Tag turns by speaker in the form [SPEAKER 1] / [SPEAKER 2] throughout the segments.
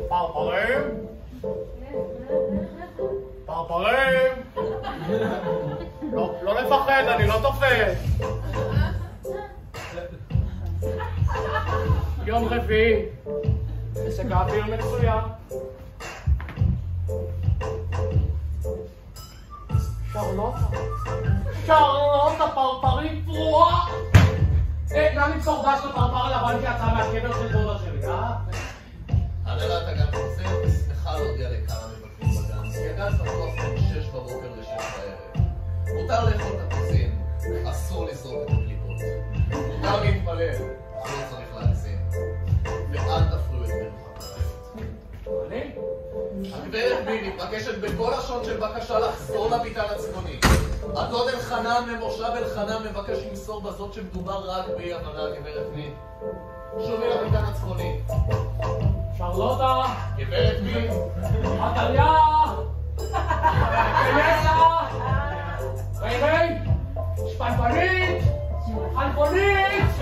[SPEAKER 1] פרפרים? פרפרים? לא לפחד, אני לא תופס. יום רביעי, מזג האוויר מצוין. שרלוטה פרפרית פרועה. גם למסור דש לפרפר הלבן שיצא מהקבר של דודה שלי,
[SPEAKER 2] הנהלת אגן חוסן שמחה להודיע לכמה מבקרים בגן, כי הגן פתוח בין 6 בבוקר ל-6 בערב. מותר לאכול תפוזים, אסור לזרוק את הקליפות. מותר להתפלל, אבל לא צריך להגזים. ואל תפריעו את מנוחת הרעב. הגברת בי מתבקשת בכל לשון של בקשה לחזור לביתן הצפוני. הדוד אלחנן ממושב אלחנן מבקש למסור בזאת שמדובר רק באי הבנה, גברת בי. שובי לביתן הצפוני.
[SPEAKER 1] שרלוטה!
[SPEAKER 2] גברת בי!
[SPEAKER 1] עתליה! קלסה! ריי! שפנפנית! חלפונית!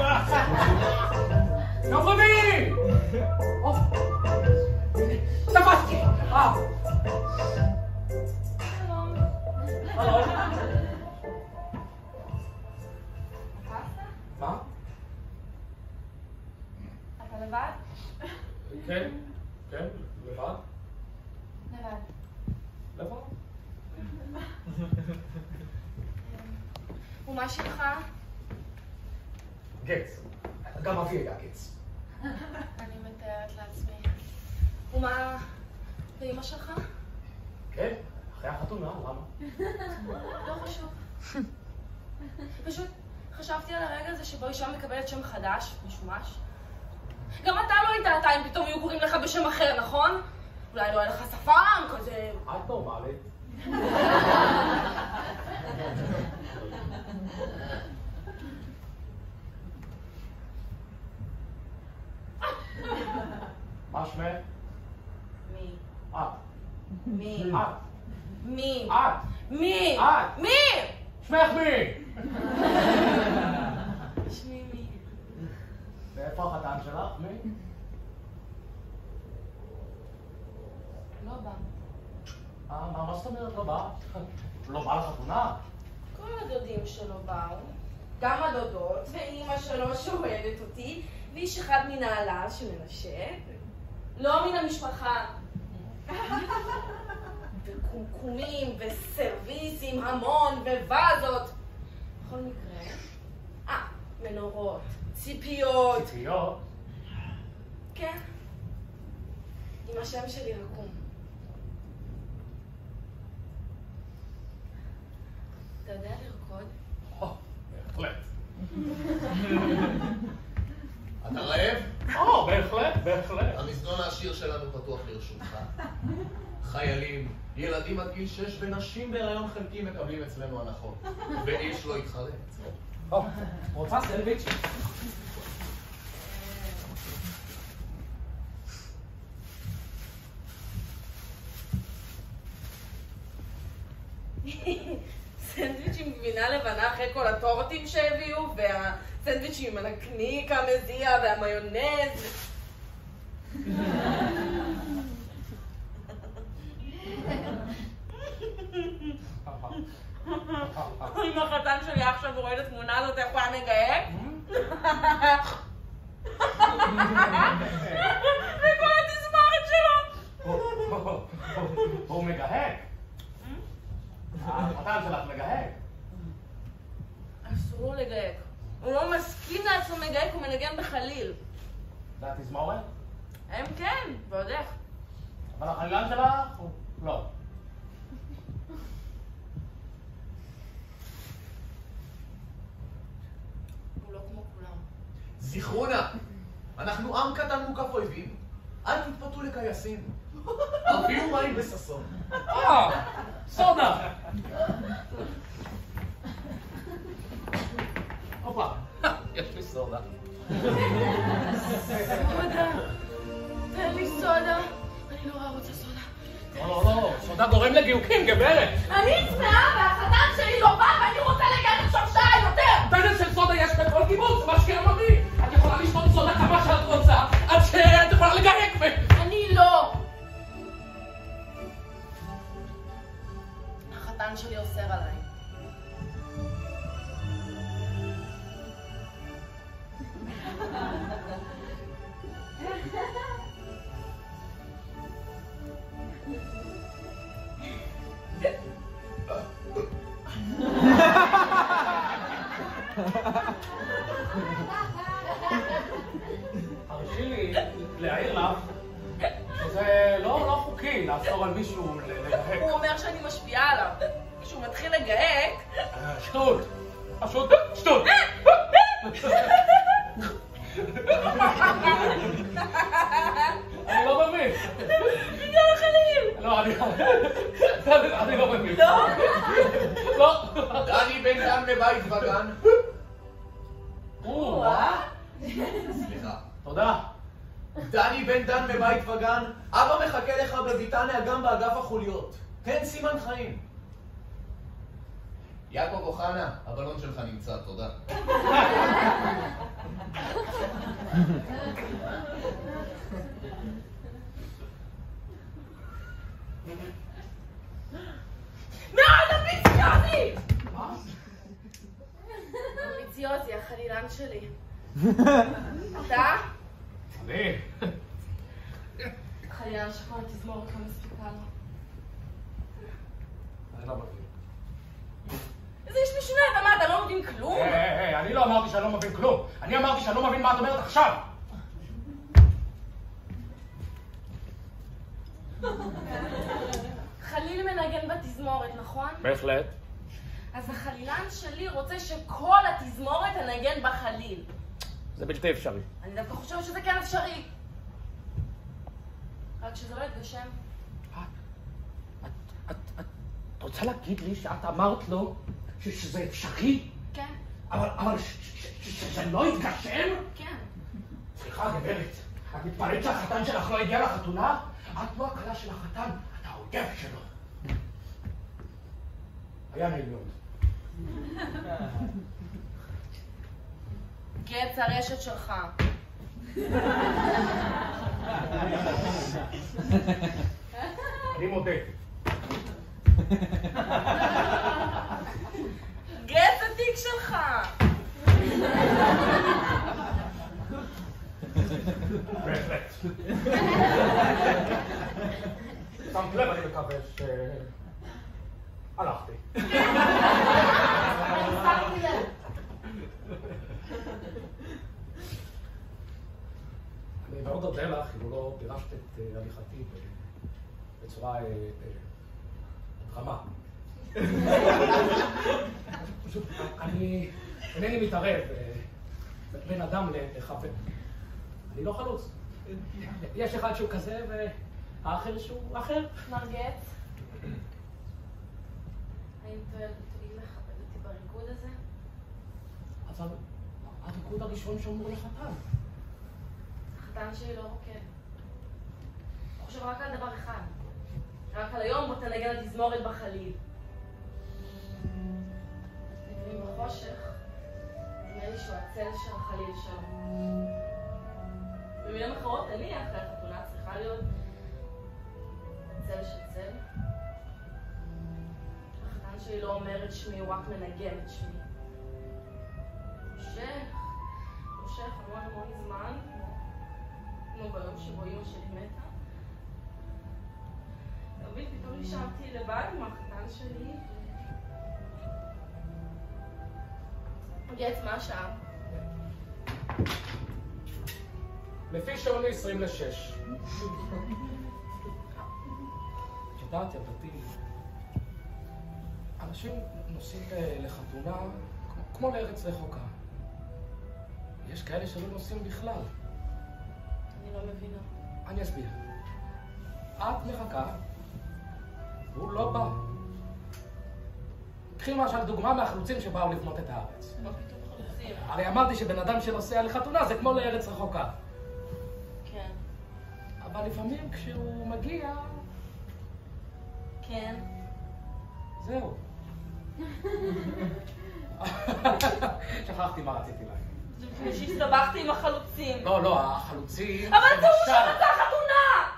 [SPEAKER 1] יום רביעי! תפסתי! שלום! מה?
[SPEAKER 3] אתה לבד?
[SPEAKER 1] כן, כן, לבד.
[SPEAKER 3] לבד.
[SPEAKER 1] לבד?
[SPEAKER 3] ומה שלך?
[SPEAKER 1] גץ. גם אבי היה גץ.
[SPEAKER 3] אני מתארת לעצמי. ומה לאמא שלך?
[SPEAKER 1] כן, אחרי החתונה, למה?
[SPEAKER 3] לא חשוב. פשוט חשבתי על הרגע הזה שבו אישה מקבלת שם חדש, משומש. גם אתה לא ידעת אם פתאום יהיו קוראים לך בשם אחר, נכון? אולי לא היה לך שפם, כזה...
[SPEAKER 1] את נורמלית. מה שמך?
[SPEAKER 3] מי?
[SPEAKER 1] את.
[SPEAKER 3] מי?
[SPEAKER 1] את.
[SPEAKER 3] מי?
[SPEAKER 1] את.
[SPEAKER 3] מי?
[SPEAKER 1] את.
[SPEAKER 3] מי?
[SPEAKER 1] שמך מי?
[SPEAKER 3] שמי מי?
[SPEAKER 1] ואיפה החתן שלך? מי?
[SPEAKER 3] לא בא.
[SPEAKER 1] מה זאת אומרת לא בא? לא בא לחתונה?
[SPEAKER 3] כל הדודים שלו באו, גם הדודות, ואימא שלו שואלת אותי, ואיש אחד מנעלה שמנשק, לא מן המשפחה. וקומקומים וסרוויסים המון וואזות. בכל מקרה, מנורות, ציפיות.
[SPEAKER 1] ציפיות?
[SPEAKER 3] כן, עם השם שלי רקום. אתה יודע לרקוד?
[SPEAKER 1] בהחלט.
[SPEAKER 2] אתה רעב?
[SPEAKER 1] בהחלט, בהחלט.
[SPEAKER 2] המזנון העשיר שלנו פתוח לרשותך. חיילים, ילדים עד גיל 6 ונשים בהיריון חלקי מקבלים אצלנו הנחות. ואיש לא יתחרט.
[SPEAKER 1] רוצה סנדוויץ'?
[SPEAKER 3] סנדוויץ' עם גבינה לבנה אחרי כל הטורטים שהביאו, והסנדוויץ' עם הנקניק המזיע והמיונז. אם החתן שלי עכשיו רואה את התמונה הזאת, איך הוא היה מגהק? וכל התזמורת שלו!
[SPEAKER 1] הוא מגהק? החתן שלך מגהק?
[SPEAKER 3] אסור לגהק. הוא לא מסכים לעצמו מגהק, הוא מנגן בחליל.
[SPEAKER 1] זה התזמורת?
[SPEAKER 3] הם כן, ועוד איך.
[SPEAKER 1] אבל החלילן שלך הוא לא.
[SPEAKER 3] הוא לא כמו כולם.
[SPEAKER 2] זכרו נא, אנחנו עם קטן מוקף אויבים. אל תתפתו לקייסים. הביאו מים בששון.
[SPEAKER 1] סודה! הופה,
[SPEAKER 2] יש לי סודה.
[SPEAKER 3] סודה. תן לי סודה. אני נורא רוצה סודה.
[SPEAKER 1] לא, סודה גורם לגיוקים, גברת.
[SPEAKER 3] אני צמאה והחתן שלי לא בא ואני רוצה לגרד שורשי יותר!
[SPEAKER 1] בדל של סודה יש בכל קיבוץ, מה שקרם אותי. את תרשי לי להעיר לך שזה לא חוקי לאסור על מישהו לגהק.
[SPEAKER 3] הוא אומר שאני משפיעה עליו. כשהוא מתחיל לגהק...
[SPEAKER 1] שטות! פשוט שטות! אני לא מבין.
[SPEAKER 3] בגלל החליל!
[SPEAKER 1] לא, אני לא מבין.
[SPEAKER 3] לא?
[SPEAKER 1] לא.
[SPEAKER 2] דני בן דן מבית וגן. סליחה.
[SPEAKER 1] תודה.
[SPEAKER 2] דני בן דן מבית וגן, אבא מחכה לך בביתן האגם באגף החוליות. תן סימן חיים. יעקב אוחנה, הבלון שלך נמצא, תודה.
[SPEAKER 3] מאוד אמביציוזי! אמביציוזי, החלילן שלי. אתה?
[SPEAKER 1] אני?
[SPEAKER 3] החלילן שכל התזמורת לא מספיקה לו.
[SPEAKER 1] אני לא מבין.
[SPEAKER 3] איזה איש משונה, אתה לא מבין כלום?
[SPEAKER 1] אני לא אמרתי שאני לא מבין כלום. אני אמרתי שאני לא מבין מה את אומרת עכשיו.
[SPEAKER 3] חליל מנגן בתזמורת, נכון?
[SPEAKER 1] בהחלט.
[SPEAKER 3] אז החלילן שלי רוצה שכל התזמורת תנגן בחליל.
[SPEAKER 1] זה בלתי אפשרי.
[SPEAKER 3] אני דווקא חושבת שזה כן אפשרי. רק שזה לא יתגשם.
[SPEAKER 1] את רוצה להגיד לי שאת אמרת לו שזה אפשרי?
[SPEAKER 3] כן.
[SPEAKER 1] אבל שזה לא יתגשם?
[SPEAKER 3] כן.
[SPEAKER 1] סליחה, גברת, את מתפרעת שהחתן שלך לא הגיע לחתונה? את לא הכלה של החתן, אתה האויב שלו. היה נעים מאוד.
[SPEAKER 3] גץ הרשת שלך.
[SPEAKER 1] אני מודה.
[SPEAKER 3] גץ התיק שלך.
[SPEAKER 1] בהחלט. שמת לב, אני מקווה הלכתי. אני מאוד אודה לך אם לא פירשת את הליכתי בצורה דרמה. פשוט, אני אינני מתערב בין אדם לחבר. אני לא חלוץ. יש אחד שהוא כזה והאחר שהוא אחר.
[SPEAKER 3] מר גץ, האם תואיל לכבד אותי בריקוד הזה?
[SPEAKER 1] אבל הריקוד הראשון שאומר לחתן.
[SPEAKER 3] החתן שלי לא רוקד. הוא חושב רק על דבר אחד. רק על היום בו תנגן התזמורת בחליל. לפעמים בחושך, נראה לי שהוא הצל של החליל שלו. במילים אחרות, אני אחרי החתונה צריכה להיות הצל של צל. החתן שלי לא אומר את שמי, הוא רק מנגן את שמי. מושך המון זמן, כמו ביום שבו אמא שלי מתה. תמיד פתאום נשארתי לבד עם החתן שלי. גץ, מה השעה?
[SPEAKER 1] לפי שעון 26. ידעתי, ידעתי. אנשים נוסעים לחתונה כמו לארץ רחוקה. יש כאלה שלא נוסעים בכלל.
[SPEAKER 3] אני לא מבינה.
[SPEAKER 1] אני אסביר. את מחכה, הוא לא בא. קחי למשל דוגמה מהחלוצים שבאו לבנות את הארץ.
[SPEAKER 3] מה פתאום חלוצים?
[SPEAKER 1] הרי אמרתי שבן אדם שנוסע לחתונה זה כמו לארץ רחוקה.
[SPEAKER 3] כן.
[SPEAKER 1] אבל לפעמים כשהוא מגיע,
[SPEAKER 3] כן.
[SPEAKER 1] זהו. שכחתי מה רציתי להגיד.
[SPEAKER 3] זה לפני שהסתבכתי עם החלוצים.
[SPEAKER 1] לא, החלוצים...
[SPEAKER 3] אבל זה הוא שרצה חתונה!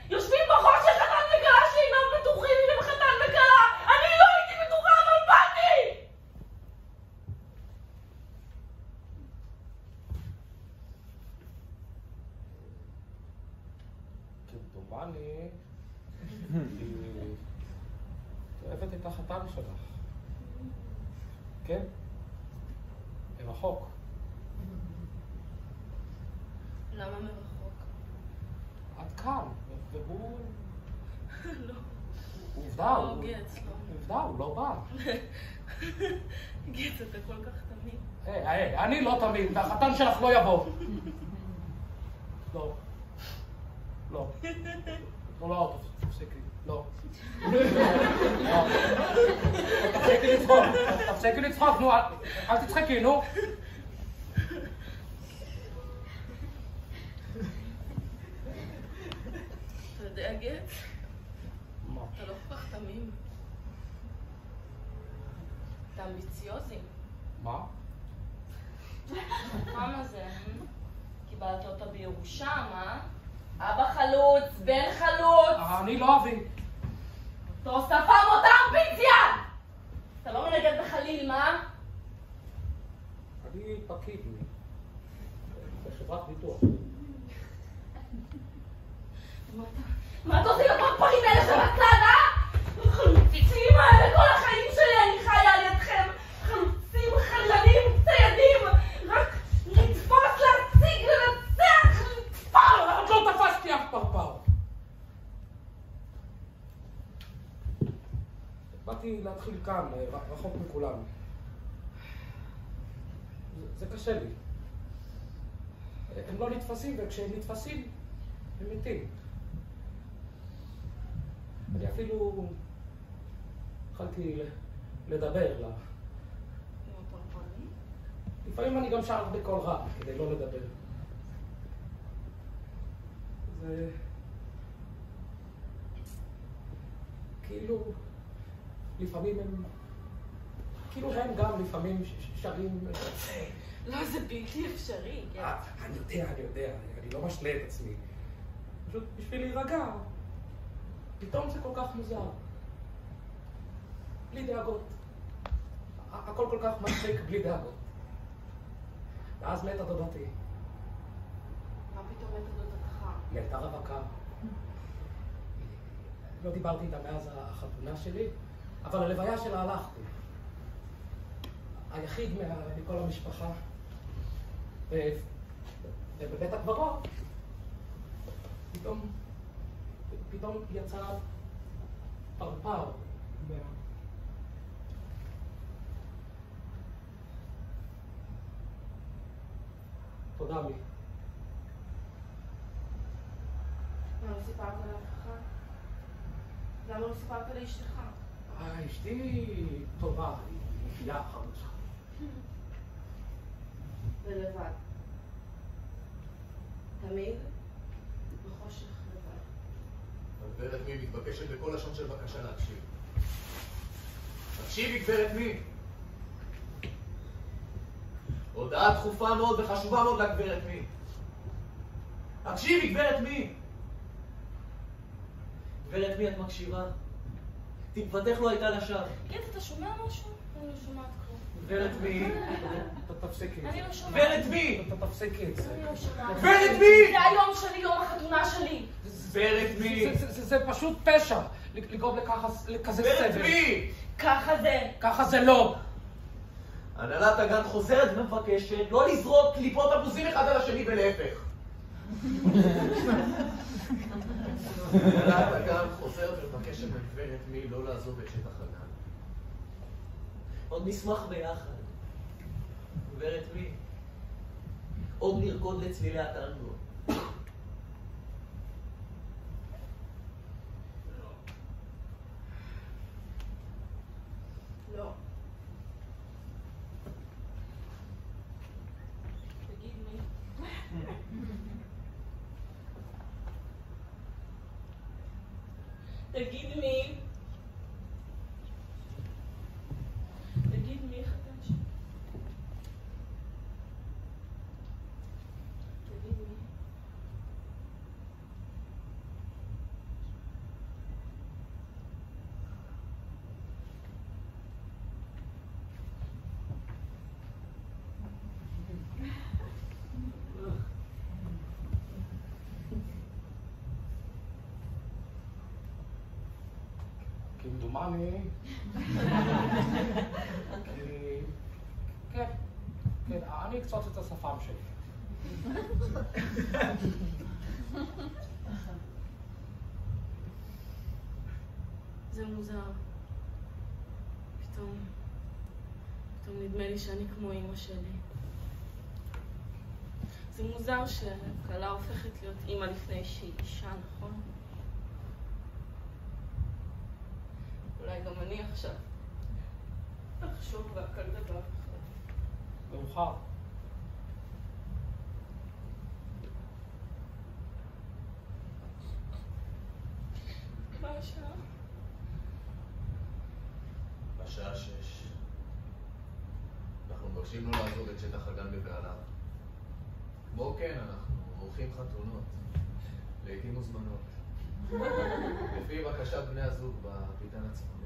[SPEAKER 3] יושבים בחושך חתן וכלה שאינם בטוחים אם הם חתן וכלה! אני לא הייתי בטוחה, אבל באתי!
[SPEAKER 1] כמדומני, היא אוהבת את החתן שלך. כן? מרחוק.
[SPEAKER 3] למה מרחוק?
[SPEAKER 1] עד כאן, והוא...
[SPEAKER 3] לא.
[SPEAKER 1] עובדה,
[SPEAKER 3] לא, גץ, לא.
[SPEAKER 1] עובדה, הוא לא בא.
[SPEAKER 3] גץ, אתה כל כך תמיד.
[SPEAKER 1] אני לא תמיד, החתן שלך לא יבוא. לא. לא. לא, תפסיקי. לא. תפסיקי לצחוק. תפסיקי לצחוק, נו, אל תצחקי, נו.
[SPEAKER 3] אתה יודע, גץ?
[SPEAKER 1] מה?
[SPEAKER 3] אתה לא כל כך תמים. אתה אמביציוזי.
[SPEAKER 1] מה?
[SPEAKER 3] כמה זה? קיבלת אותה בירושה, מה? אבא חלוץ, בן חלוץ!
[SPEAKER 1] אני לא אבין.
[SPEAKER 3] תוספה אותה אמביציה! אתה לא מנגד בחליל, מה?
[SPEAKER 1] אני פקיד בחברת ביטוח.
[SPEAKER 3] מה אתה עושה לפרפרים האלה שבצד, חלוציצים האלה, כל החיים שלי אני חיה על ידכם. חלוצים, חללים, ציידים, רק לתפוס, להציג, לנצח, לתפור!
[SPEAKER 1] עוד לא תפסתי אף פרפר. באתי להתחיל כאן, רחוק מכולם. זה קשה לי. הם לא נתפסים, וכשהם נתפסים, הם מתים. אני אפילו התחלתי לדבר לה.
[SPEAKER 3] עם הפרפרים?
[SPEAKER 1] לפעמים אני גם שר בקול רם, כדי לא לדבר. זה... כאילו... לפעמים הם... כאילו הם גם לפעמים שרים...
[SPEAKER 3] לא, זה בלתי אפשרי, כן.
[SPEAKER 1] אני יודע, אני לא משלה את עצמי. פשוט בשביל להירגע. פתאום זה כל כך מוזר. בלי דאגות. הכל כל כך מצחיק בלי דאגות. ואז מתה דודתי.
[SPEAKER 3] מה פתאום מתה דודתך?
[SPEAKER 1] היא הייתה רווקה. לא דיברתי איתה מאז החתונה שלי, אבל ללוויה שלה הלכתי. היחיד מכל המשפחה. ובבית הקברות, פתאום יצא פרפר. תודה מי.
[SPEAKER 3] למה לא סיפרת לאף אחד? למה לא סיפרת לאשתך?
[SPEAKER 1] אשתי טובה, היא נקייה חרוצה.
[SPEAKER 3] ולבד. תמיד בחושך לבד.
[SPEAKER 2] הגברת מי מתבקשת בכל לשון של בקשה להקשיב. תקשיבי, גברת מי. הודעה דחופה מאוד וחשובה מאוד לגברת מי. תקשיבי, גברת מי. גברת מי, את מקשיבה? תקוותך לא הייתה לשווא.
[SPEAKER 3] גט, אתה שומע משהו? אני לא שומעת כלום.
[SPEAKER 2] גברת מי.
[SPEAKER 1] תפסיקי את
[SPEAKER 3] אני
[SPEAKER 1] זה.
[SPEAKER 3] לא שומעת.
[SPEAKER 2] גברת מי.
[SPEAKER 1] תפסיקי את זה.
[SPEAKER 3] אני לא שומעת.
[SPEAKER 2] גברת מי.
[SPEAKER 3] זה היום שלי, יום החתונה שלי.
[SPEAKER 2] גברת מי.
[SPEAKER 1] זה פשוט פשע, לגרום לכזה
[SPEAKER 2] גברת
[SPEAKER 1] סבל.
[SPEAKER 2] מי.
[SPEAKER 3] ככה זה.
[SPEAKER 1] ככה זה לא.
[SPEAKER 2] הנהלת הגן חוזרת ומבקשת לא לזרוק קליפות תפוזים אחד על השני ולהפך. הנהלת הגן חוזרת ומבקשת מגברת מי לא לעזוב את שטח הגן. עוד נשמח ביחד. גברת מי. עוד נרקוד לצלילי הטנגו.
[SPEAKER 3] לא. תגיד מי. תגיד מי. תגיד מי חתן שלי. תגיד מי.
[SPEAKER 1] כמדומני... כן, אני אקצוץ את השפם שלי.
[SPEAKER 3] זה מוזר. פתאום נדמה לי שאני כמו אמא שלי. זה מוזר שכלה הופכת להיות אמא לפני שהיא אישה, נכון? אולי גם אני עכשיו אחשוב והכל דבר אחר.
[SPEAKER 1] מאוחר.
[SPEAKER 3] מה השעה?
[SPEAKER 2] בשעה 6. אנחנו מבקשים לא לעזוב את שטח הגן בבעליו. כמו כן, אנחנו עורכים חתונות. לעתים מוזמנות. לפי בקשת בני הזוג בפיתן הצפוני.